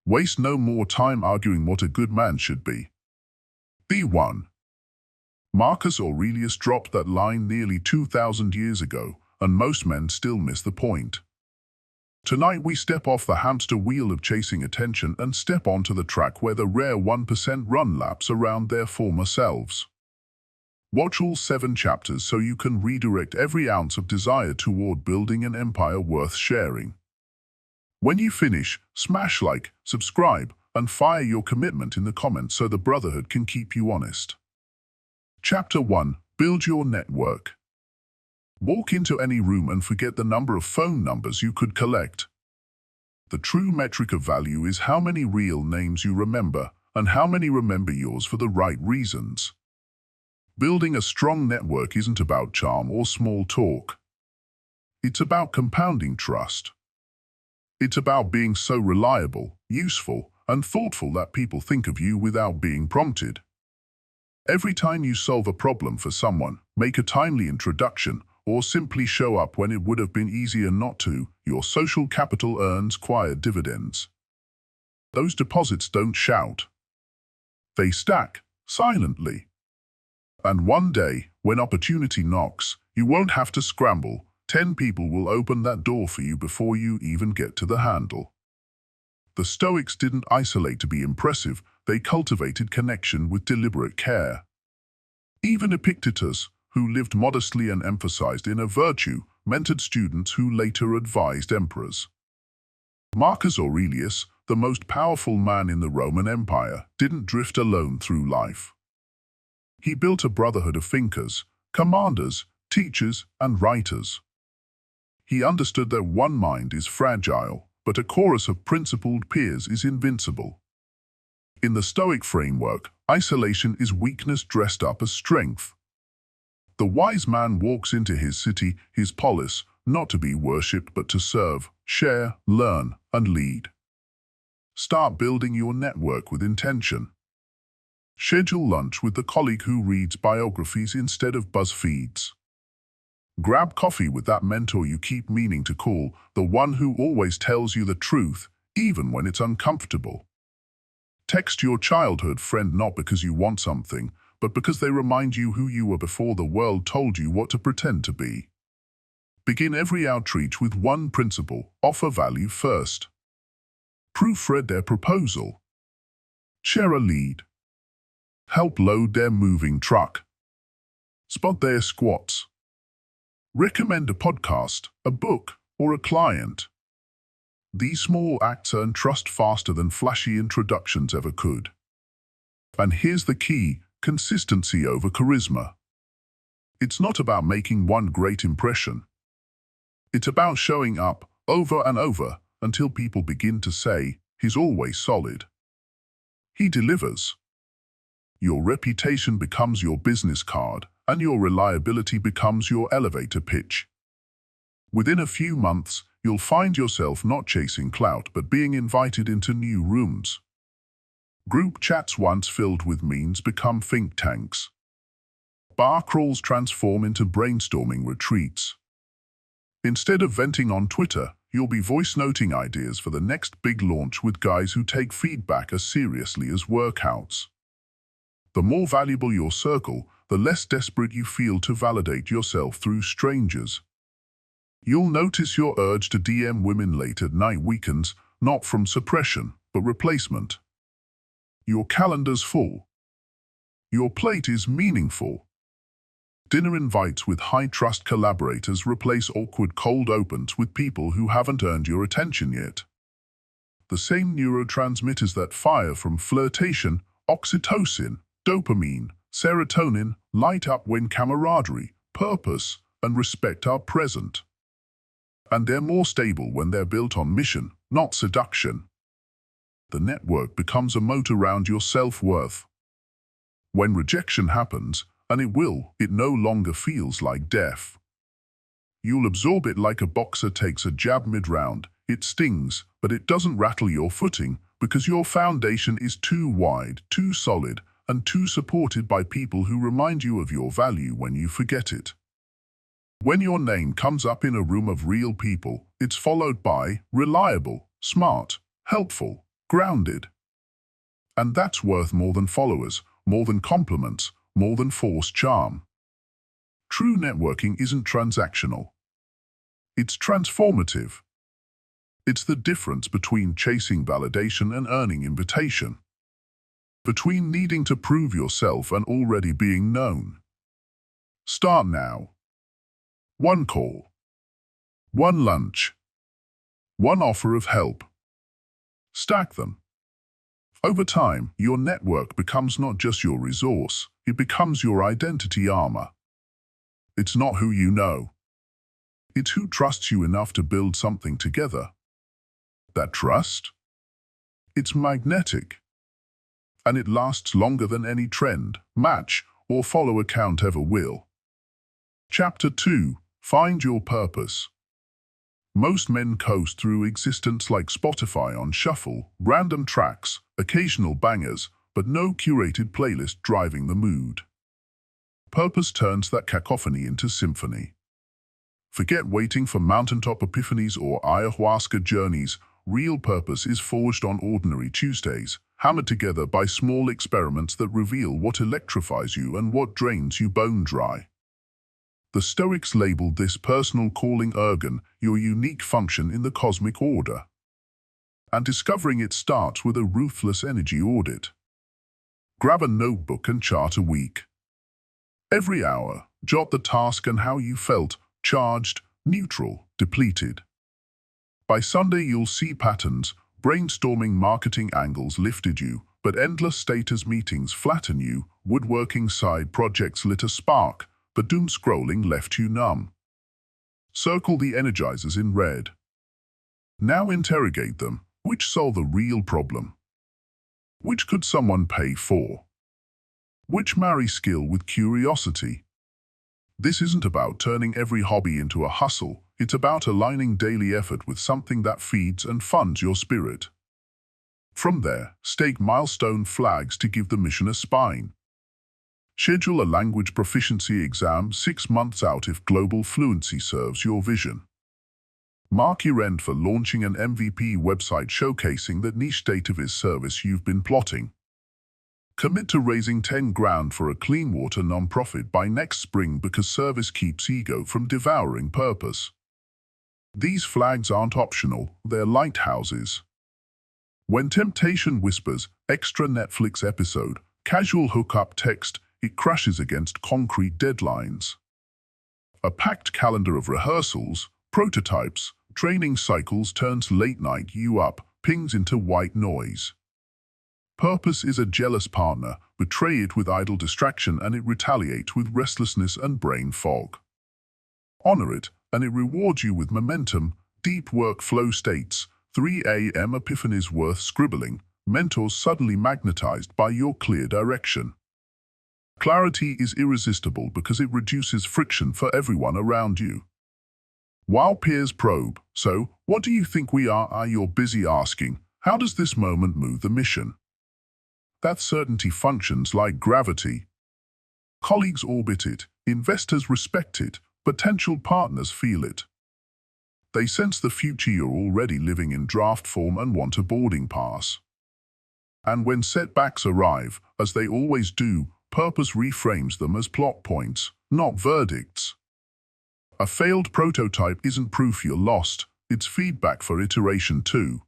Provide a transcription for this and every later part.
Waste no more time arguing what a good man should be. B1. Marcus Aurelius dropped that line nearly 2,000 years ago, and most men still miss the point. Tonight we step off the hamster wheel of chasing attention and step onto the track where the rare 1% run laps around their former selves. Watch all 7 chapters so you can redirect every ounce of desire toward building an empire worth sharing. When you finish, smash like, subscribe, and fire your commitment in the comments so the brotherhood can keep you honest. Chapter 1. Build your network. Walk into any room and forget the number of phone numbers you could collect. The true metric of value is how many real names you remember and how many remember yours for the right reasons. Building a strong network isn't about charm or small talk. It's about compounding trust. It's about being so reliable, useful, and thoughtful that people think of you without being prompted. Every time you solve a problem for someone, make a timely introduction, or simply show up when it would have been easier not to, your social capital earns quiet dividends. Those deposits don't shout. They stack, silently. And one day, when opportunity knocks, you won't have to scramble. 10 people will open that door for you before you even get to the handle. The Stoics didn't isolate to be impressive, they cultivated connection with deliberate care. Even Epictetus, who lived modestly and emphasized inner virtue, mentored students who later advised emperors. Marcus Aurelius, the most powerful man in the Roman Empire, didn't drift alone through life. He built a brotherhood of thinkers, commanders, teachers, and writers. He understood that one mind is fragile, but a chorus of principled peers is invincible. In the Stoic framework, isolation is weakness dressed up as strength. The wise man walks into his city, his polis, not to be worshipped but to serve, share, learn, and lead. Start building your network with intention. Schedule lunch with the colleague who reads biographies instead of BuzzFeeds. Grab coffee with that mentor you keep meaning to call, the one who always tells you the truth, even when it's uncomfortable. Text your childhood friend not because you want something, but because they remind you who you were before the world told you what to pretend to be. Begin every outreach with one principle: offer value first. Proofread their proposal. Share a lead. Help load their moving truck. Spot their squats. Recommend a podcast, a book, or a client. These small acts earn trust faster than flashy introductions ever could. And here's the key: consistency over charisma. It's not about making one great impression. It's about showing up over and over until people begin to say, "He's always solid. He delivers." Your reputation becomes your business card, and your reliability becomes your elevator pitch. Within a few months, you'll find yourself not chasing clout but being invited into new rooms. Group chats once filled with memes become think tanks. Bar crawls transform into brainstorming retreats. Instead of venting on Twitter, you'll be voice-noting ideas for the next big launch with guys who take feedback as seriously as workouts. The more valuable your circle, the less desperate you feel to validate yourself through strangers. You'll notice your urge to DM women late at night weakens, not from suppression, but replacement. Your calendar's full. Your plate is meaningful. Dinner invites with high-trust collaborators replace awkward cold opens with people who haven't earned your attention yet. The same neurotransmitters that fire from flirtation, oxytocin, dopamine, serotonin, light up when camaraderie, purpose, and respect are present. And they're more stable when they're built on mission, not seduction. The network becomes a moat around your self-worth. When rejection happens, and it will, it no longer feels like death. You'll absorb it like a boxer takes a jab mid-round. It stings, but it doesn't rattle your footing because your foundation is too wide, too solid, and too supported by people who remind you of your value when you forget it. When your name comes up in a room of real people, it's followed by reliable, smart, helpful, grounded. And that's worth more than followers, more than compliments, more than forced charm. True networking isn't transactional. It's transformative. It's the difference between chasing validation and earning invitation. Between needing to prove yourself and already being known. Start now. One call. One lunch. One offer of help. Stack them. Over time, your network becomes not just your resource, it becomes your identity armor. It's not who you know. It's who trusts you enough to build something together. That trust? It's magnetic. And it lasts longer than any trend, match, or follow account ever will. Chapter 2. Find your purpose. Most men coast through existence like Spotify on shuffle, random tracks, occasional bangers, but no curated playlist driving the mood. Purpose turns that cacophony into symphony. Forget waiting for mountaintop epiphanies or ayahuasca journeys. Real purpose is forged on ordinary Tuesdays, hammered together by small experiments that reveal what electrifies you and what drains you bone dry. The Stoics labeled this personal calling ergon, your unique function in the cosmic order. And discovering it starts with a ruthless energy audit. Grab a notebook and chart a week. Every hour, jot the task and how you felt, charged, neutral, depleted. By Sunday you'll see patterns. Brainstorming marketing angles lifted you, but endless status meetings flatten you. Woodworking side projects lit a spark, but doom scrolling left you numb. Circle the energizers in red. Now interrogate them. Which solve the real problem? Which could someone pay for? Which marry skill with curiosity? This isn't about turning every hobby into a hustle. It's about aligning daily effort with something that feeds and funds your spirit. From there, stake milestone flags to give the mission a spine. Schedule a language proficiency exam 6 months out if global fluency serves your vision. Mark your end for launching an MVP website showcasing that niche database service you've been plotting. Commit to raising 10 grand for a clean water nonprofit by next spring because service keeps ego from devouring purpose. These flags aren't optional, they're lighthouses. When temptation whispers, extra Netflix episode, casual hookup text, it crashes against concrete deadlines. A packed calendar of rehearsals, prototypes, training cycles turns late-night you up, pings into white noise. Purpose is a jealous partner. Betray it with idle distraction and it retaliates with restlessness and brain fog. Honor it, and it rewards you with momentum, deep workflow states, 3 a.m. epiphanies worth scribbling, mentors suddenly magnetized by your clear direction. Clarity is irresistible because it reduces friction for everyone around you. While peers probe, so, what do you think we are? You're busy asking, how does this moment move the mission? That certainty functions like gravity. Colleagues orbit it, investors respect it, potential partners feel it. They sense the future you're already living in draft form and want a boarding pass. And when setbacks arrive, as they always do, purpose reframes them as plot points, not verdicts. A failed prototype isn't proof you're lost, it's feedback for iteration 2.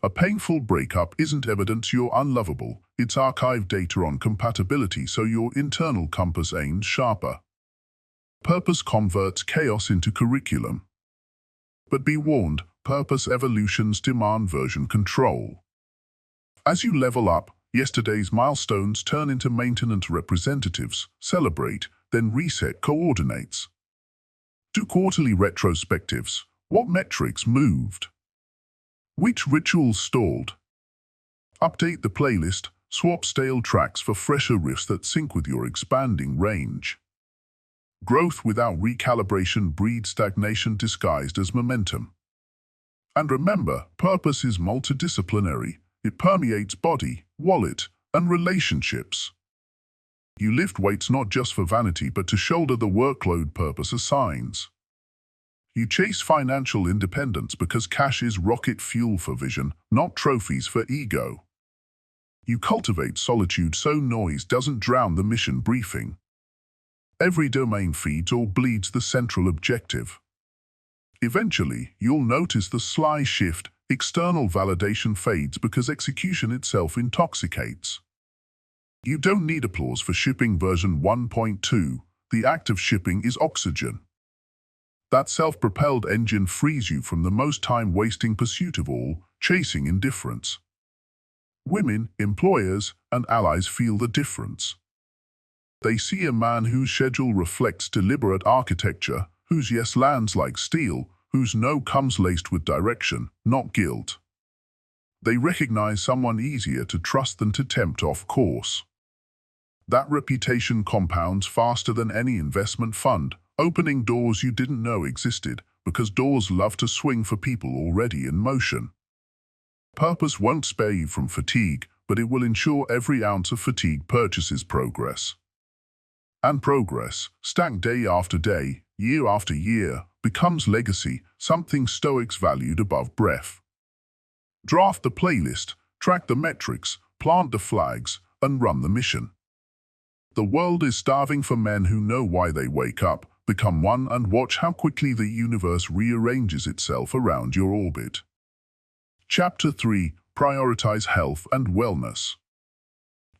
A painful breakup isn't evidence you're unlovable, it's archived data on compatibility so your internal compass aims sharper. Purpose converts chaos into curriculum. But be warned, purpose evolutions demand version control. As you level up, yesterday's milestones turn into maintenance representatives, celebrate, then reset coordinates. Do quarterly retrospectives. What metrics moved? Which rituals stalled? Update the playlist, swap stale tracks for fresher riffs that sync with your expanding range. Growth without recalibration breeds stagnation disguised as momentum. And remember, purpose is multidisciplinary. It permeates body, wallet, and relationships. You lift weights not just for vanity but to shoulder the workload purpose assigns. You chase financial independence because cash is rocket fuel for vision, not trophies for ego. You cultivate solitude so noise doesn't drown the mission briefing. Every domain feeds or bleeds the central objective. Eventually, you'll notice the sly shift. External validation fades because execution itself intoxicates. You don't need applause for shipping version 1.2. The act of shipping is oxygen. That self-propelled engine frees you from the most time-wasting pursuit of all, chasing indifference. Women, employers, and allies feel the difference. They see a man whose schedule reflects deliberate architecture, whose yes lands like steel, whose no comes laced with direction, not guilt. They recognize someone easier to trust than to tempt off course. That reputation compounds faster than any investment fund, opening doors you didn't know existed, because doors love to swing for people already in motion. Purpose won't spare you from fatigue, but it will ensure every ounce of fatigue purchases progress. And progress, stacked day after day, year after year, becomes legacy, something Stoics valued above breath. Draft the playlist, track the metrics, plant the flags, and run the mission. The world is starving for men who know why they wake up, become one, and watch how quickly the universe rearranges itself around your orbit. Chapter 3. Prioritize health and wellness.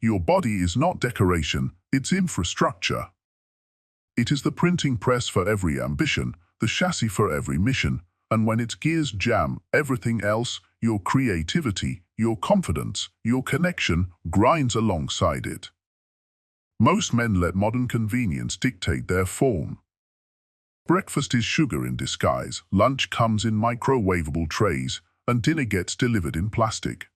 Your body is not decoration, it's infrastructure. It is the printing press for every ambition, the chassis for every mission, and when its gears jam, everything else, your creativity, your confidence, your connection, grinds alongside it. Most men let modern convenience dictate their form. Breakfast is sugar in disguise, lunch comes in microwavable trays, and dinner gets delivered in plastic.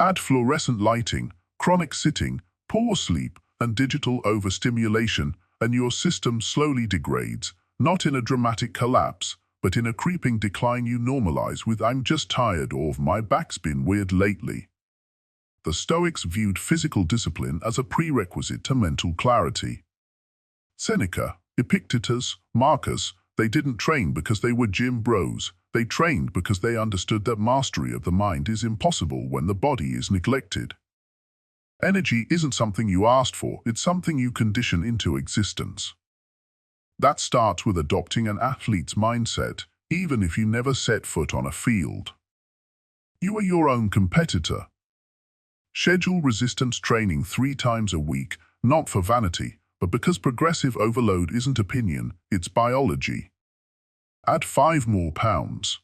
Add fluorescent lighting, chronic sitting, poor sleep, and digital overstimulation, and your system slowly degrades, not in a dramatic collapse, but in a creeping decline you normalize with "I'm just tired" or "my back's been weird lately." The Stoics viewed physical discipline as a prerequisite to mental clarity. Seneca, Epictetus, Marcus, they didn't train because they were gym bros. They trained because they understood that mastery of the mind is impossible when the body is neglected. Energy isn't something you asked for, it's something you condition into existence. That starts with adopting an athlete's mindset, even if you never set foot on a field. You are your own competitor. Schedule resistance training 3 times a week, not for vanity, but because progressive overload isn't opinion, it's biology. Add 5 more pounds.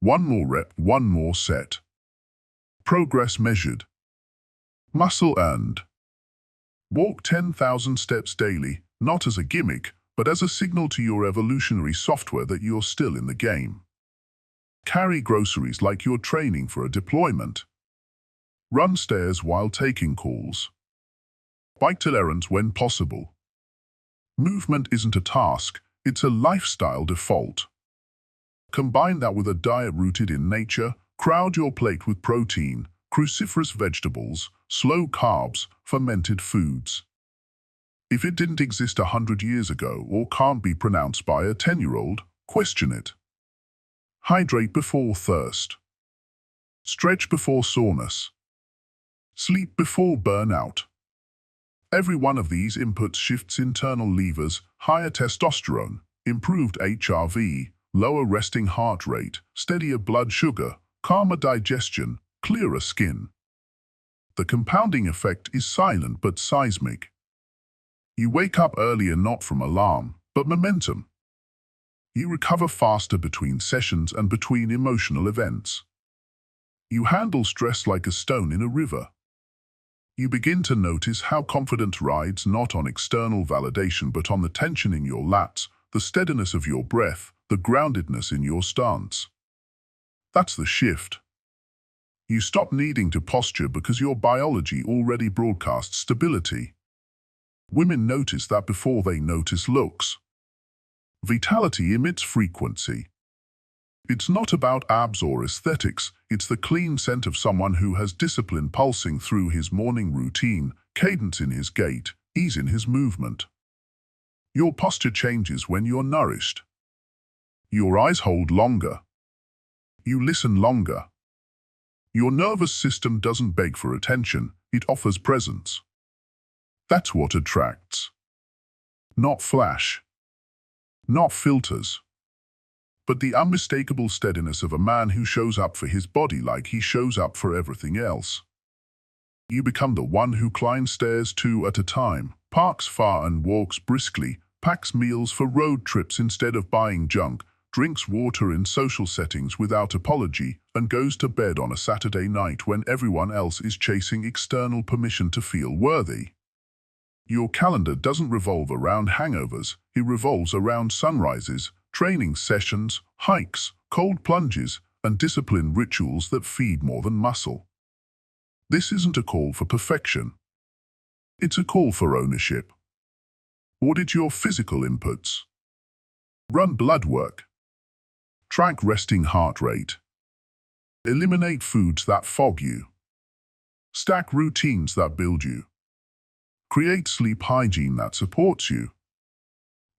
1 more rep, 1 more set. Progress measured. Muscle earned. Walk 10,000 steps daily, not as a gimmick, but as a signal to your evolutionary software that you're still in the game. Carry groceries like you're training for a deployment. Run stairs while taking calls. Bike to errands when possible. Movement isn't a task, it's a lifestyle default. Combine that with a diet rooted in nature, crowd your plate with protein, cruciferous vegetables, slow carbs, fermented foods. If it didn't exist 100 years ago or can't be pronounced by a 10-year-old, question it. Hydrate before thirst. Stretch before soreness. Sleep before burnout. Every one of these inputs shifts internal levers: higher testosterone, improved HRV, lower resting heart rate, steadier blood sugar, calmer digestion, clearer skin. The compounding effect is silent but seismic. You wake up earlier not from alarm, but momentum. You recover faster between sessions and between emotional events. You handle stress like a stone in a river. You begin to notice how confidence rides not on external validation but on the tension in your lats, the steadiness of your breath, the groundedness in your stance. That's the shift. You stop needing to posture because your biology already broadcasts stability. Women notice that before they notice looks. Vitality emits frequency. It's not about abs or aesthetics, it's the clean scent of someone who has discipline pulsing through his morning routine, cadence in his gait, ease in his movement. Your posture changes when you're nourished. Your eyes hold longer. You listen longer. Your nervous system doesn't beg for attention, it offers presence. That's what attracts. Not flash. Not filters. But the unmistakable steadiness of a man who shows up for his body like he shows up for everything else. You become the one who climbs stairs two at a time, parks far and walks briskly, packs meals for road trips instead of buying junk, drinks water in social settings without apology, and goes to bed on a Saturday night when everyone else is chasing external permission to feel worthy. Your calendar doesn't revolve around hangovers, it revolves around sunrises, training sessions, hikes, cold plunges, and discipline rituals that feed more than muscle. This isn't a call for perfection. It's a call for ownership. Audit your physical inputs. Run blood work. Track resting heart rate. Eliminate foods that fog you. Stack routines that build you. Create sleep hygiene that supports you.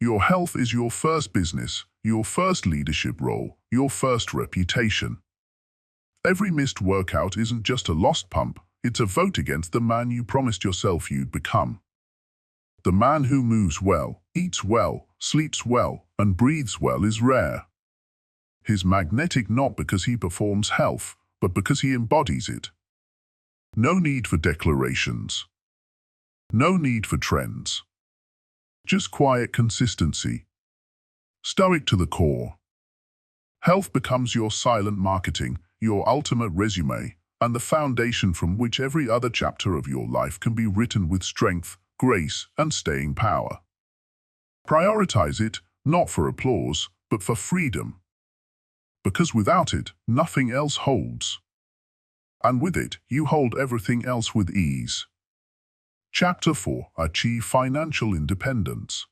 Your health is your first business, your first leadership role, your first reputation. Every missed workout isn't just a lost pump, it's a vote against the man you promised yourself you'd become. The man who moves well, eats well, sleeps well, and breathes well is rare. He's magnetic not because he performs health, but because he embodies it. No need for declarations. No need for trends. Just quiet consistency. Stoic to the core. Health becomes your silent marketing, your ultimate resume, and the foundation from which every other chapter of your life can be written with strength, grace, and staying power. Prioritize it, not for applause, but for freedom. Because without it, nothing else holds. And with it, you hold everything else with ease. Chapter 4. Achieve financial independence.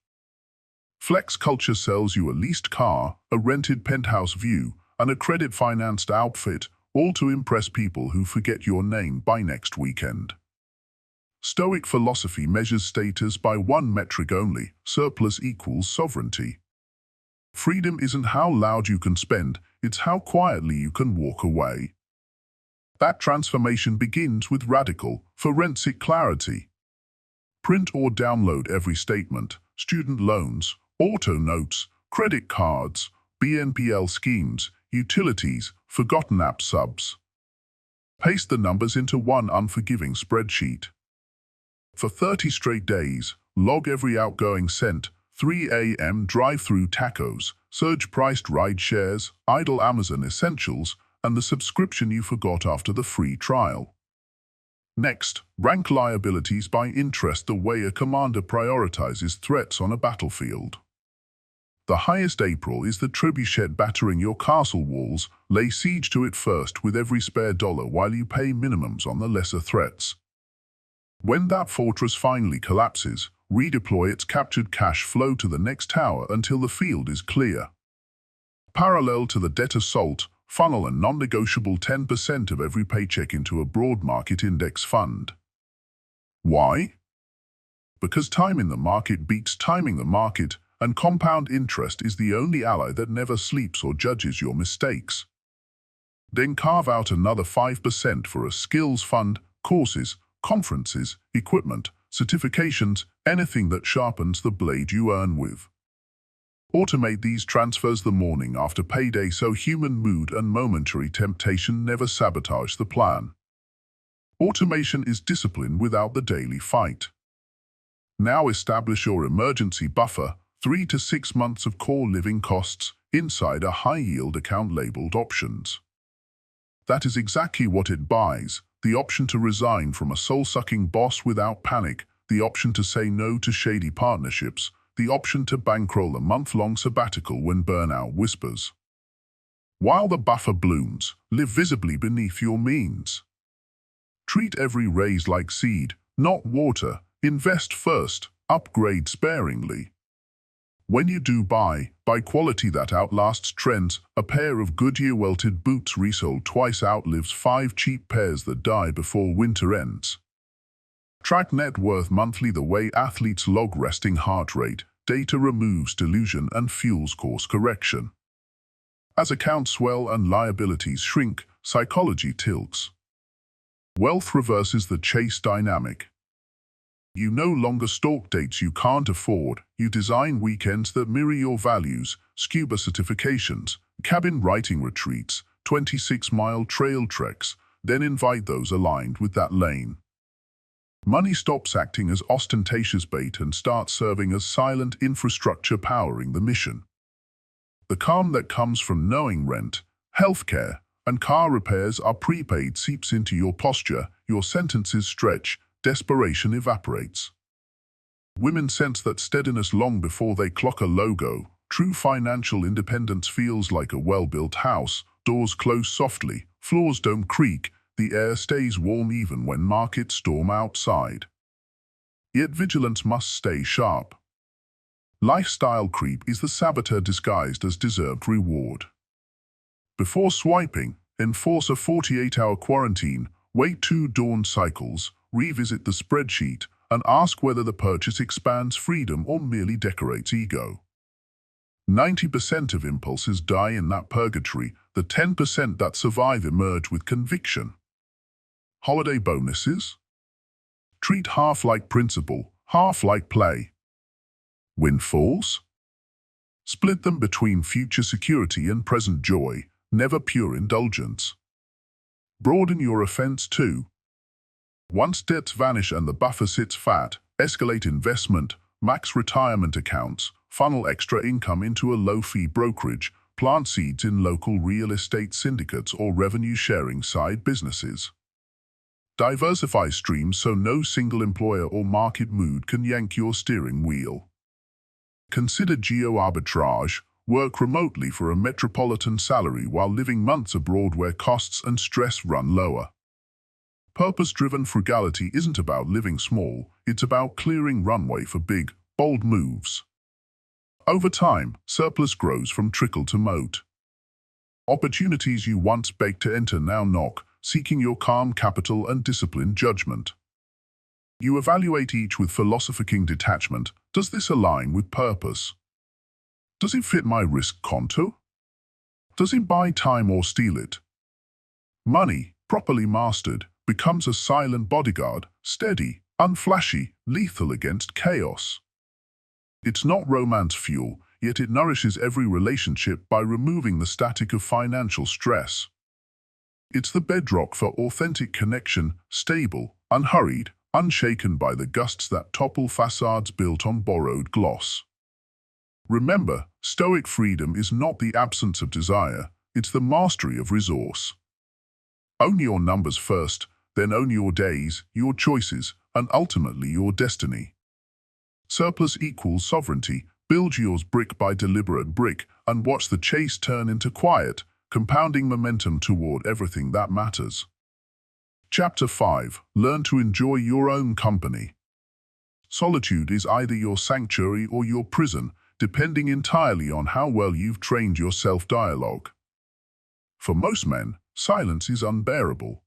Flex culture sells you a leased car, a rented penthouse view, and a credit-financed outfit, all to impress people who forget your name by next weekend. Stoic philosophy measures status by one metric only: surplus equals sovereignty. Freedom isn't how loud you can spend, it's how quietly you can walk away. That transformation begins with radical, forensic clarity. Print or download every statement: student loans, auto notes, credit cards, BNPL schemes, utilities, forgotten app subs. Paste the numbers into one unforgiving spreadsheet. For 30 straight days, log every outgoing cent: 3 a.m. drive-through tacos, surge-priced ride shares, idle Amazon essentials, and the subscription you forgot after the free trial. Next, rank liabilities by interest the way a commander prioritizes threats on a battlefield. The highest April is the trebuchet battering your castle walls. Lay siege to it first with every spare dollar while you pay minimums on the lesser threats. When that fortress finally collapses, redeploy its captured cash flow to the next tower until the field is clear. Parallel to the debt assault, funnel a non-negotiable 10% of every paycheck into a broad market index fund. Why? Because time in the market beats timing the market, and compound interest is the only ally that never sleeps or judges your mistakes. Then carve out another 5% for a skills fund, courses, conferences, equipment, certifications, anything that sharpens the blade you earn with. Automate these transfers the morning after payday so human mood and momentary temptation never sabotage the plan. Automation is discipline without the daily fight. Now establish your emergency buffer, 3 to 6 months of core living costs, inside a high-yield account labeled options. That is exactly what it buys: the option to resign from a soul-sucking boss without panic, the option to say no to shady partnerships, the option to bankroll a month-long sabbatical when burnout whispers. While the buffer blooms, live visibly beneath your means. Treat every raise like seed, not water. Invest first, upgrade sparingly. When you do buy quality that outlasts trends. A pair of Goodyear welted boots resold twice outlives 5 cheap pairs that die before winter ends. Track net worth monthly the way athletes log resting heart rate. Data removes delusion and fuels course correction. As accounts swell and liabilities shrink, psychology tilts. Wealth reverses the chase dynamic. You no longer stalk dates you can't afford. You design weekends that mirror your values, scuba certifications, cabin writing retreats, 26-mile trail treks, then invite those aligned with that lane. Money stops acting as ostentatious bait and starts serving as silent infrastructure powering the mission. The calm that comes from knowing rent, healthcare, and car repairs are prepaid seeps into your posture, your sentences stretch, desperation evaporates. Women sense that steadiness long before they clock a logo. True financial independence feels like a well-built house. Doors close softly, floors don't creak, the air stays warm even when markets storm outside. Yet vigilance must stay sharp. Lifestyle creep is the saboteur disguised as deserved reward. Before swiping, enforce a 48-hour quarantine, wait 2 dawn cycles, revisit the spreadsheet, and ask whether the purchase expands freedom or merely decorates ego. 90% of impulses die in that purgatory, the 10% that survive emerge with conviction. Holiday bonuses? Treat half like principle, half like play. Windfalls? Split them between future security and present joy, never pure indulgence. Broaden your offense too. Once debts vanish and the buffer sits fat, escalate investment, max retirement accounts, funnel extra income into a low-fee brokerage, plant seeds in local real estate syndicates or revenue-sharing side businesses. Diversify streams so no single employer or market mood can yank your steering wheel. Consider geo-arbitrage, work remotely for a metropolitan salary while living months abroad where costs and stress run lower. Purpose-driven frugality isn't about living small, it's about clearing runway for big, bold moves. Over time, surplus grows from trickle to moat. Opportunities you once begged to enter now knock, seeking your calm capital and disciplined judgment. You evaluate each with philosophical detachment. Does this align with purpose? Does it fit my risk contour? Does it buy time or steal it? Money, properly mastered, becomes a silent bodyguard, steady, unflashy, lethal against chaos. It's not romance fuel, yet it nourishes every relationship by removing the static of financial stress. It's the bedrock for authentic connection, stable, unhurried, unshaken by the gusts that topple facades built on borrowed gloss. Remember, Stoic freedom is not the absence of desire, it's the mastery of resource. Own your numbers first, then own your days, your choices, and ultimately your destiny. Surplus equals sovereignty. Build yours brick by deliberate brick and watch the chase turn into quiet, compounding momentum toward everything that matters. Chapter 5. Learn to enjoy your own company. Solitude is either your sanctuary or your prison, depending entirely on how well you've trained your self-dialogue. For most men, silence is unbearable.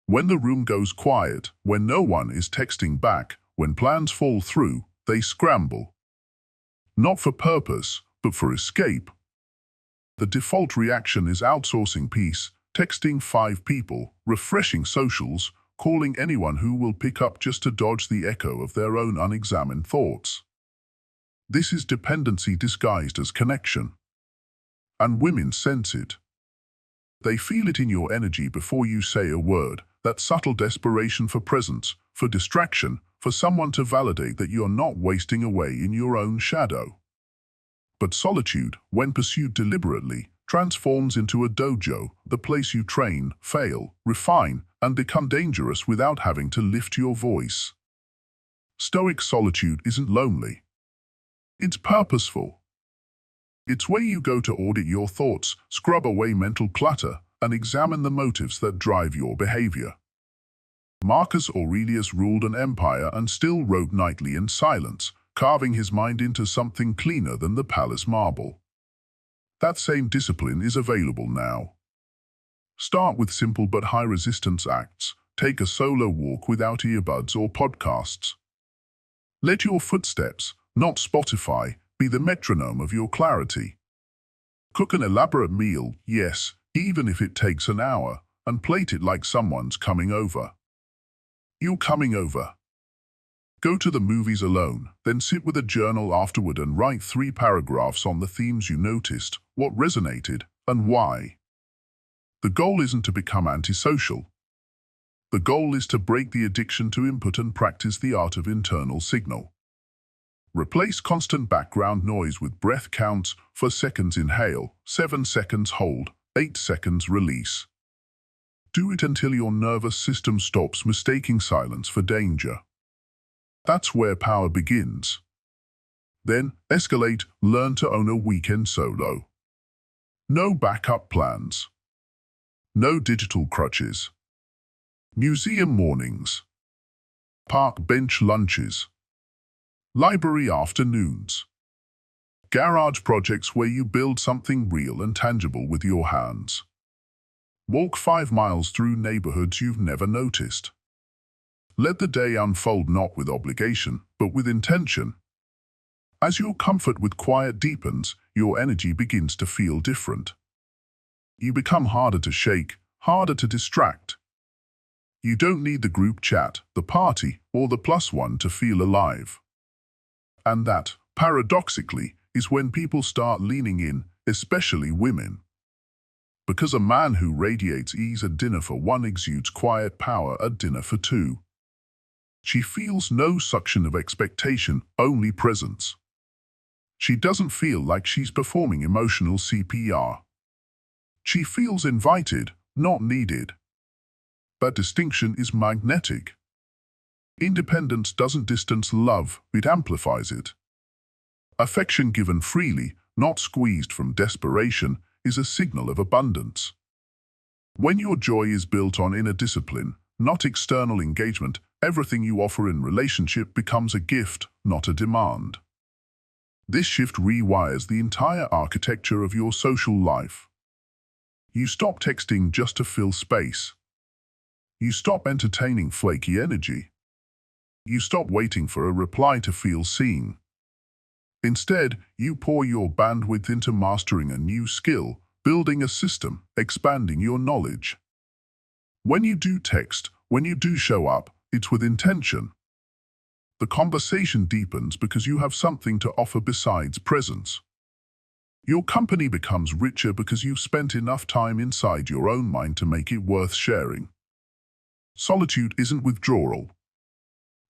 When the room goes quiet, when no one is texting back, when plans fall through, they scramble. Not for purpose, but for escape. The default reaction is outsourcing peace, texting 5 people, refreshing socials, calling anyone who will pick up just to dodge the echo of their own unexamined thoughts. This is dependency disguised as connection. And women sense it. They feel it in your energy before you say a word, that subtle desperation for presence, for distraction, for someone to validate that you're not wasting away in your own shadow. But solitude, when pursued deliberately, transforms into a dojo, the place you train, fail, refine, and become dangerous without having to lift your voice. Stoic solitude isn't lonely. It's purposeful. It's where you go to audit your thoughts, scrub away mental clutter, and examine the motives that drive your behavior. Marcus Aurelius ruled an empire and still wrote nightly in silence, carving his mind into something cleaner than the palace marble. That same discipline is available now. Start with simple but high-resistance acts. Take a solo walk without earbuds or podcasts. Let your footsteps, not Spotify, be the metronome of your clarity. Cook an elaborate meal, yes, even if it takes an hour, and plate it like someone's coming over. You're coming over. Go to the movies alone, then sit with a journal afterward and write 3 paragraphs on the themes you noticed, what resonated, and why. The goal isn't to become antisocial. The goal is to break the addiction to input and practice the art of internal signal. Replace constant background noise with breath counts: 4 seconds inhale, 7 seconds hold, 8 seconds release. Do it until your nervous system stops mistaking silence for danger. That's where power begins. Then, escalate, learn to own a weekend solo. No backup plans. No digital crutches. Museum mornings. Park bench lunches. Library afternoons. Garage projects where you build something real and tangible with your hands. Walk 5 miles through neighborhoods you've never noticed. Let the day unfold not with obligation, but with intention. As your comfort with quiet deepens, your energy begins to feel different. You become harder to shake, harder to distract. You don't need the group chat, the party, or the +1 to feel alive. And that, paradoxically, is when people start leaning in, especially women. Because a man who radiates ease at dinner for 1 exudes quiet power at dinner for 2. She feels no suction of expectation, only presence. She doesn't feel like she's performing emotional CPR. She feels invited, not needed. That distinction is magnetic. Independence doesn't distance love, it amplifies it. Affection given freely, not squeezed from desperation, is a signal of abundance. When your joy is built on inner discipline, not external engagement, everything you offer in relationship becomes a gift, not a demand. This shift rewires the entire architecture of your social life. You stop texting just to fill space. You stop entertaining flaky energy. You stop waiting for a reply to feel seen. Instead, you pour your bandwidth into mastering a new skill, building a system, expanding your knowledge. When you do text, when you do show up, it's with intention. The conversation deepens because you have something to offer besides presence. Your company becomes richer because you've spent enough time inside your own mind to make it worth sharing. Solitude isn't withdrawal.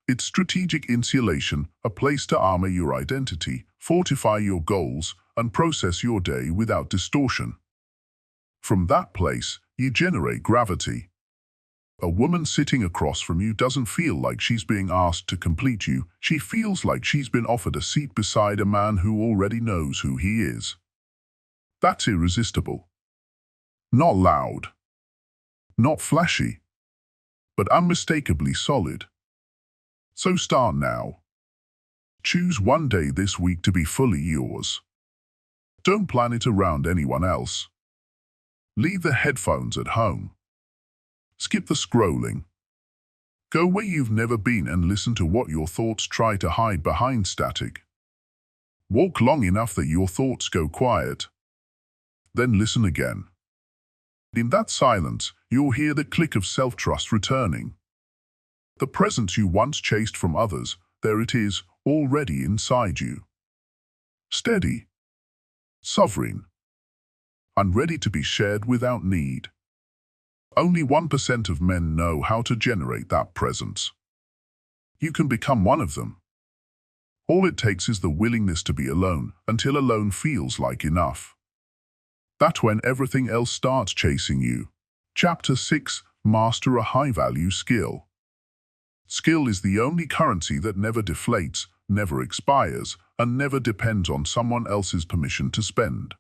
It's strategic insulation, a place to armor your identity, fortify your goals, and process your day without distortion. From that place, you generate gravity. A woman sitting across from you doesn't feel like she's being asked to complete you. She feels like she's been offered a seat beside a man who already knows who he is. That's irresistible. Not loud. Not flashy. But unmistakably solid. So start now. Choose one day this week to be fully yours. Don't plan it around anyone else. Leave the headphones at home. Skip the scrolling. Go where you've never been and listen to what your thoughts try to hide behind static. Walk long enough that your thoughts go quiet. Then listen again. In that silence, you'll hear the click of self-trust returning. The presence you once chased from others, there it is, already inside you. Steady. Sovereign. And ready to be shared without need. Only 1% of men know how to generate that presence. You can become one of them. All it takes is the willingness to be alone, until alone feels like enough. That's when everything else starts chasing you. Chapter 6. Master a high-value skill. Skill is the only currency that never deflates, never expires, and never depends on someone else's permission to spend.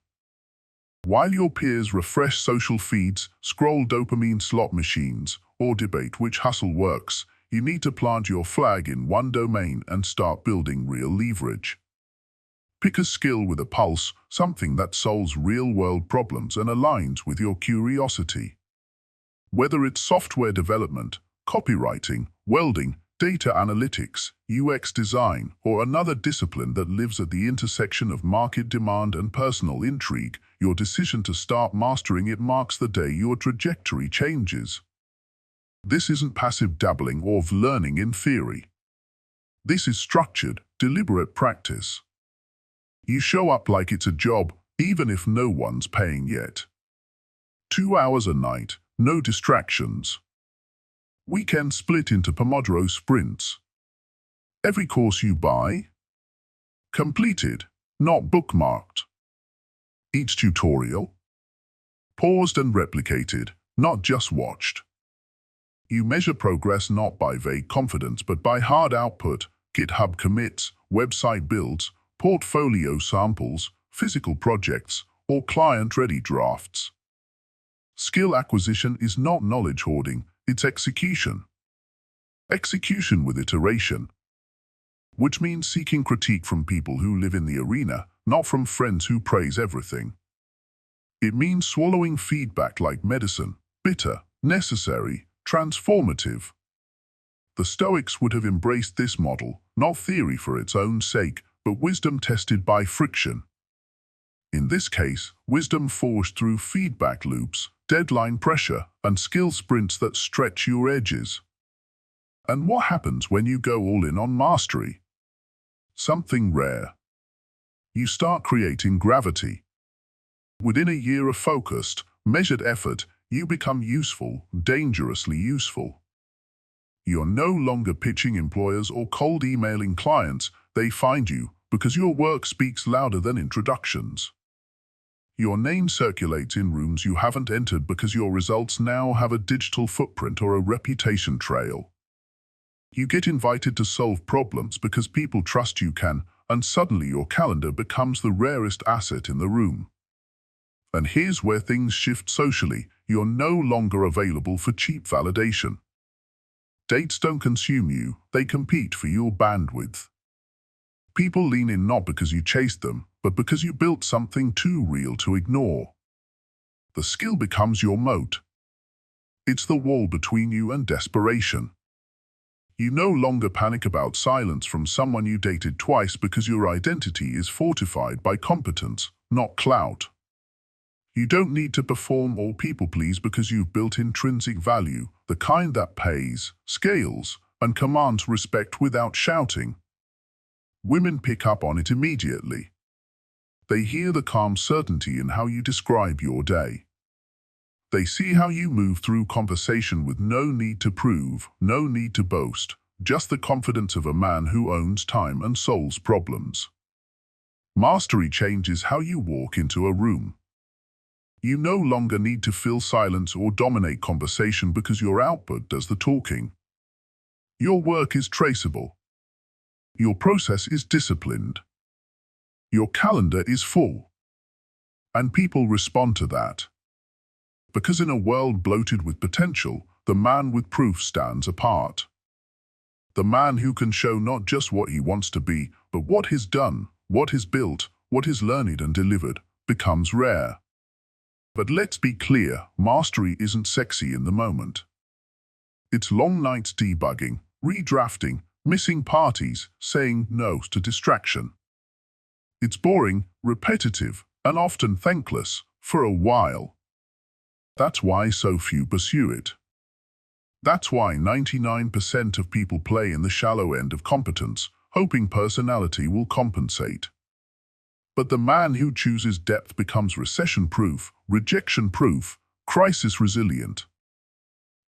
While your peers refresh social feeds, scroll dopamine slot machines, or debate which hustle works, you need to plant your flag in one domain and start building real leverage. Pick a skill with a pulse, something that solves real-world problems and aligns with your curiosity. Whether it's software development, copywriting, welding, data analytics, UX design, or another discipline that lives at the intersection of market demand and personal intrigue, your decision to start mastering it marks the day your trajectory changes. This isn't passive dabbling or learning in theory. This is structured, deliberate practice. You show up like it's a job, even if no one's paying yet. 2 hours a night, no distractions. Weekends split into Pomodoro sprints. Every course you buy, completed, not bookmarked. Each tutorial, paused and replicated, not just watched. You measure progress not by vague confidence but by hard output, GitHub commits, website builds, portfolio samples, physical projects, or client-ready drafts. Skill acquisition is not knowledge hoarding, it's execution. Execution with iteration, which means seeking critique from people who live in the arena, not from friends who praise everything. It means swallowing feedback like medicine, bitter, necessary, transformative. The Stoics would have embraced this model, not theory for its own sake, but wisdom tested by friction. In this case, wisdom forged through feedback loops, deadline pressure, and skill sprints that stretch your edges. And what happens when you go all in on mastery? Something rare. You start creating gravity. Within a year of focused, measured effort, you become useful, dangerously useful. You're no longer pitching employers or cold emailing clients. They find you because your work speaks louder than introductions. Your name circulates in rooms you haven't entered because your results now have a digital footprint or a reputation trail. You get invited to solve problems because people trust you can, and suddenly your calendar becomes the rarest asset in the room. And here's where things shift socially. You're no longer available for cheap validation. Dates don't consume you, they compete for your bandwidth. People lean in not because you chased them, but because you built something too real to ignore. The skill becomes your moat. It's the wall between you and desperation. You no longer panic about silence from someone you dated twice because your identity is fortified by competence, not clout. You don't need to perform or people-please because you've built intrinsic value, the kind that pays, scales, and commands respect without shouting. Women pick up on it immediately. They hear the calm certainty in how you describe your day. They see how you move through conversation with no need to prove, no need to boast, just the confidence of a man who owns time and solves problems. Mastery changes how you walk into a room. You no longer need to fill silence or dominate conversation because your output does the talking. Your work is traceable. Your process is disciplined. Your calendar is full. And people respond to that. Because in a world bloated with potential, the man with proof stands apart. The man who can show not just what he wants to be, but what he's done, what he's built, what he's learned and delivered, becomes rare. But let's be clear, mastery isn't sexy in the moment. It's long nights debugging, redrafting, missing parties, saying no to distraction. It's boring, repetitive, and often thankless, for a while. That's why so few pursue it. That's why 99% of people play in the shallow end of competence, hoping personality will compensate. But the man who chooses depth becomes recession-proof, rejection-proof, crisis-resilient.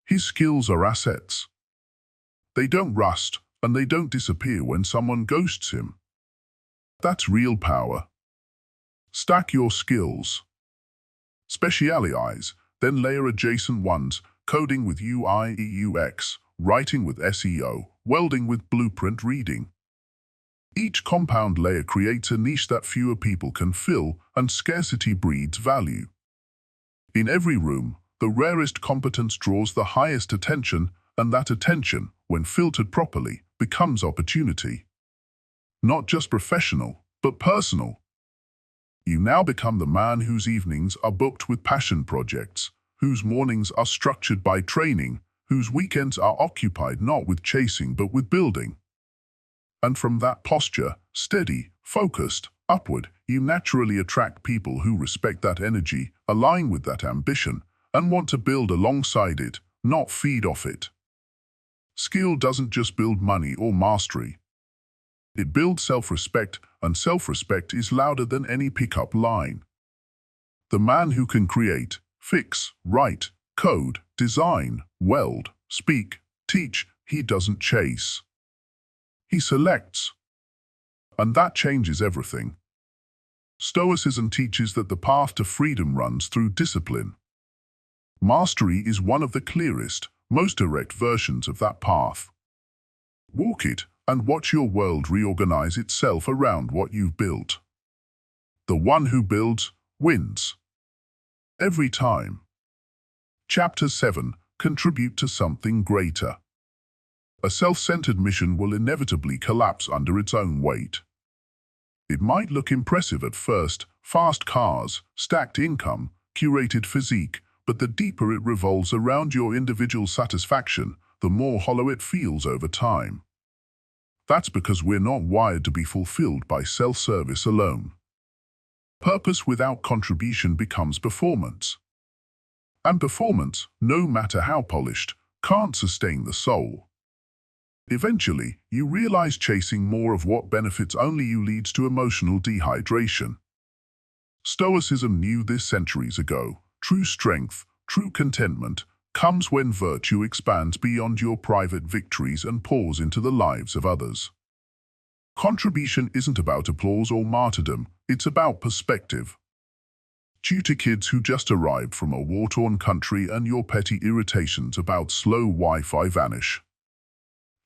His skills are assets. They don't rust, and they don't disappear when someone ghosts him. That's real power. Stack your skills. Specialize, then layer adjacent ones, coding with UI/UX, writing with SEO, welding with blueprint reading. Each compound layer creates a niche that fewer people can fill, and scarcity breeds value. In every room, the rarest competence draws the highest attention, and that attention, when filtered properly, becomes opportunity. Not just professional, but personal. You now become the man whose evenings are booked with passion projects, whose mornings are structured by training, whose weekends are occupied not with chasing but with building. And from that posture, steady, focused, upward, you naturally attract people who respect that energy, align with that ambition, and want to build alongside it, not feed off it. Skill doesn't just build money or mastery. It builds self-respect, and self-respect is louder than any pickup line. The man who can create, fix, write, code, design, weld, speak, teach, he doesn't chase. He selects. And that changes everything. Stoicism teaches that the path to freedom runs through discipline. Mastery is one of the clearest, most direct versions of that path. Walk it and watch your world reorganize itself around what you've built. The one who builds, wins. Every time. Chapter 7. Contribute to something greater. A self-centered mission will inevitably collapse under its own weight. It might look impressive at first, fast cars, stacked income, curated physique, but the deeper it revolves around your individual satisfaction, the more hollow it feels over time. That's because we're not wired to be fulfilled by self-service alone. Purpose without contribution becomes performance. And performance, no matter how polished, can't sustain the soul. Eventually, you realize chasing more of what benefits only you leads to emotional dehydration. Stoicism knew this centuries ago. True strength, true contentment, comes when virtue expands beyond your private victories and pours into the lives of others. Contribution isn't about applause or martyrdom, it's about perspective. Tutor kids who just arrived from a war-torn country and your petty irritations about slow Wi-Fi vanish.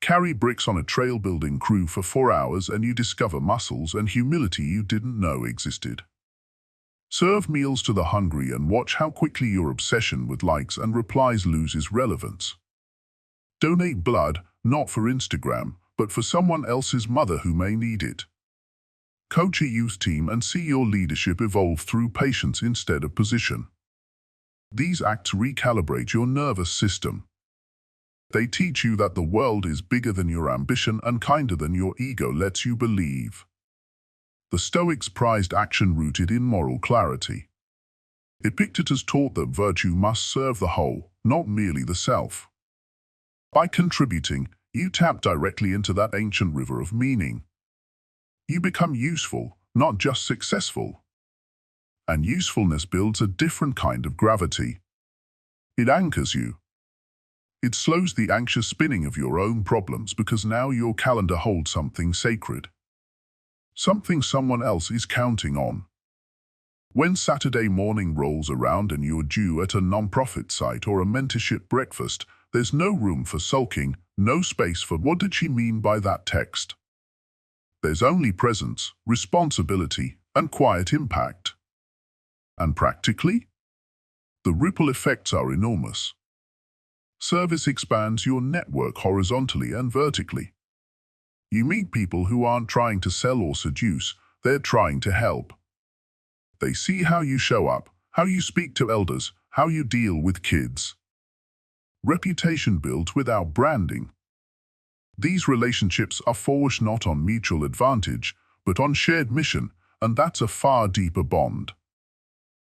Carry bricks on a trail-building crew for 4 hours and you discover muscles and humility you didn't know existed. Serve meals to the hungry and watch how quickly your obsession with likes and replies loses relevance. Donate blood, not for Instagram, but for someone else's mother who may need it. Coach a youth team and see your leadership evolve through patience instead of position. These acts recalibrate your nervous system. They teach you that the world is bigger than your ambition and kinder than your ego lets you believe. The Stoics prized action rooted in moral clarity. Epictetus taught that virtue must serve the whole, not merely the self. By contributing, you tap directly into that ancient river of meaning. You become useful, not just successful. And usefulness builds a different kind of gravity. It anchors you. It slows the anxious spinning of your own problems because now your calendar holds something sacred. Something someone else is counting on. When Saturday morning rolls around and you're due at a non-profit site or a mentorship breakfast, there's no room for sulking, no space for "what did she mean by that text?" There's only presence, responsibility, and quiet impact. And practically, the ripple effects are enormous. Service expands your network horizontally and vertically. You meet people who aren't trying to sell or seduce, they're trying to help. They see how you show up, how you speak to elders, how you deal with kids. Reputation built without branding. These relationships are forged not on mutual advantage, but on shared mission, and that's a far deeper bond.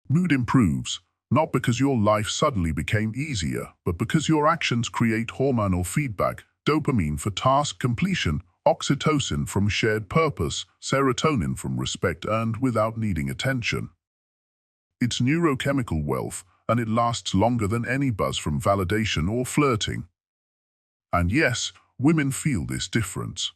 Mood improves, not because your life suddenly became easier, but because your actions create hormonal feedback, dopamine for task completion, oxytocin from shared purpose, serotonin from respect earned without needing attention. It's neurochemical wealth, and it lasts longer than any buzz from validation or flirting. And yes, women feel this difference.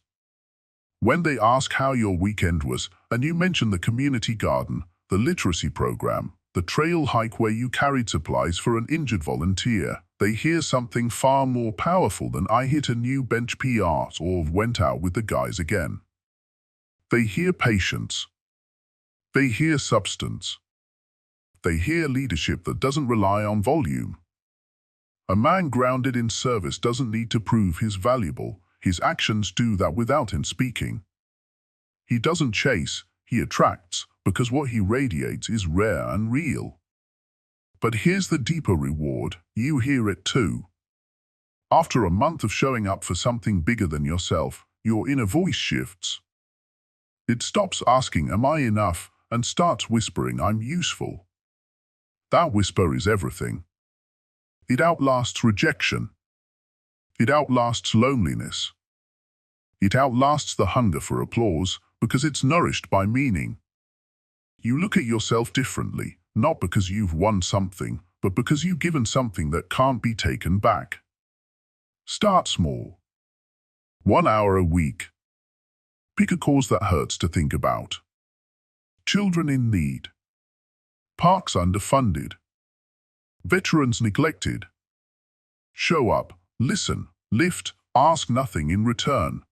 When they ask how your weekend was, and you mention the community garden, the literacy program, the trail hike where you carried supplies for an injured volunteer, they hear something far more powerful than "I hit a new bench PR" or "went out with the guys again." They hear patience. They hear substance. They hear leadership that doesn't rely on volume. A man grounded in service doesn't need to prove he's valuable. His actions do that without him speaking. He doesn't chase, he attracts, because what he radiates is rare and real. But here's the deeper reward. You hear it too. After a month of showing up for something bigger than yourself, your inner voice shifts. It stops asking, "Am I enough?" and starts whispering, "I'm useful." That whisper is everything. It outlasts rejection. It outlasts loneliness. It outlasts the hunger for applause because it's nourished by meaning. You look at yourself differently, not because you've won something, but because you've given something that can't be taken back. Start small. 1 hour a week. Pick a cause that hurts to think about. Children in need. Parks underfunded. Veterans neglected. Show up, listen, lift, ask nothing in return.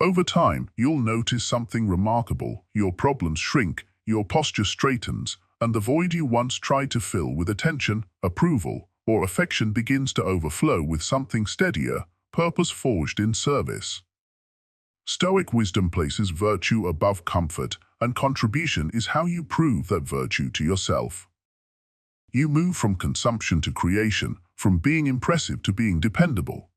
Over time, you'll notice something remarkable. Your problems shrink, your posture straightens, and the void you once tried to fill with attention, approval, or affection begins to overflow with something steadier, purpose forged in service. Stoic wisdom places virtue above comfort, and contribution is how you prove that virtue to yourself. You move from consumption to creation, from being impressive to being dependable.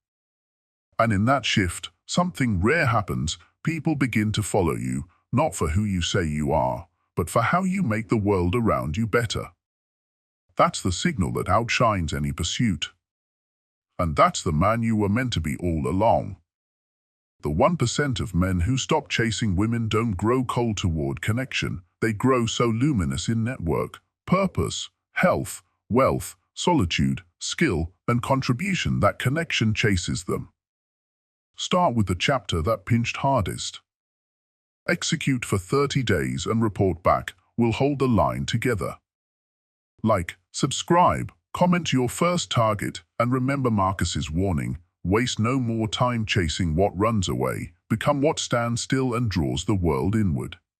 And in that shift, something rare happens. People begin to follow you, not for who you say you are, but for how you make the world around you better. That's the signal that outshines any pursuit. And that's the man you were meant to be all along. The 1% of men who stop chasing women don't grow cold toward connection. They grow so luminous in network, purpose, health, wealth, solitude, skill, and contribution that connection chases them. Start with the chapter that pinched hardest. Execute for 30 days and report back. We'll hold the line together. Like, subscribe, comment your first target, and remember Marcus's warning: waste no more time chasing what runs away. Become what stands still and draws the world inward.